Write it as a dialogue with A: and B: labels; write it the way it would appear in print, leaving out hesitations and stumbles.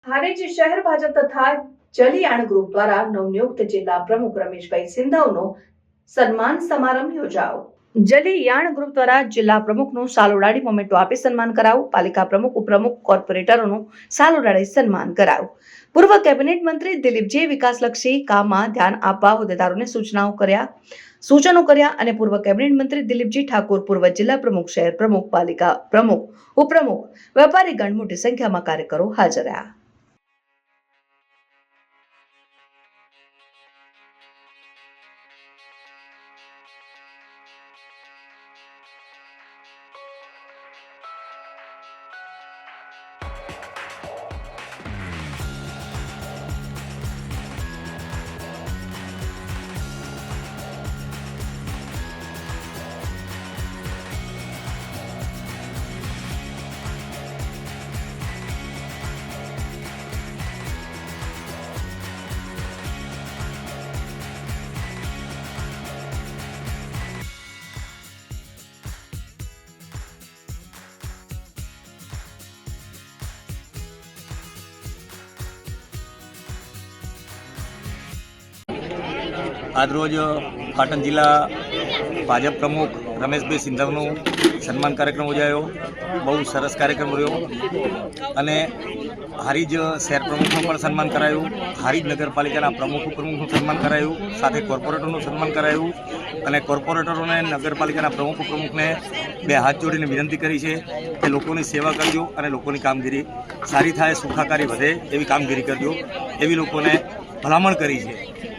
A: હારીજ શહેર ભાજપ તથા જલિયાણ ગ્રુપ દ્વારા નવનિયુક્ત જિલ્લા પ્રમુખ રમેશભાઈ સિંધાવનો સન્માન સમારંભ યોજાયો। જલિયાણ ગ્રુપ દ્વારા જિલ્લા પ્રમુખનું સાલ ઉડાડી મોમેન્ટો આપી સન્માન કરાયું। પાલિકા પ્રમુખ ઉપપ્રમુખ કોર્પોરેટરોનું સાલ ઉડાડી સન્માન કરાયું। પૂર્વ કેબિનેટ મંત્રી દિલીપજીએ વિકાસલક્ષી કામમાં ધ્યાન આપવા હોદ્દેદારોને સૂચનો કર્યા અને પૂર્વ કેબિનેટ મંત્રી દિલીપજી ઠાકોર, પૂર્વ જિલ્લા પ્રમુખ, શહેર પ્રમુખ, પાલિકા પ્રમુખ, ઉપપ્રમુખ, વેપારીગણ મોટી સંખ્યામાં કાર્યકરો હાજર રહ્યા।
B: આજરોજ પાટણ જિલ્લા ભાજપ પ્રમુખ રમેશભાઈ સિંધાવનો સન્માન કાર્યક્રમ યોજાયો। બહુ સરસ કાર્યક્રમ રહ્યો અને હારીજ શહેર પ્રમુખનું પણ સન્માન કરાયું, હારીજ નગરપાલિકાના પ્રમુખ ઉપપ્રમુખનું સન્માન કરાયું, સાથે કોર્પોરેટરનું સન્માન કરાયું અને કોર્પોરેટરોને નગરપાલિકાના પ્રમુખ ઉપપ્રમુખને બે હાથ જોડીને વિનંતી કરી છે કે લોકોની સેવા કરજો અને લોકોની કામગીરી સારી થાય, સુખાકારી વધે એવી કામગીરી કરજો એવી લોકોને ભલામણ કરી છે।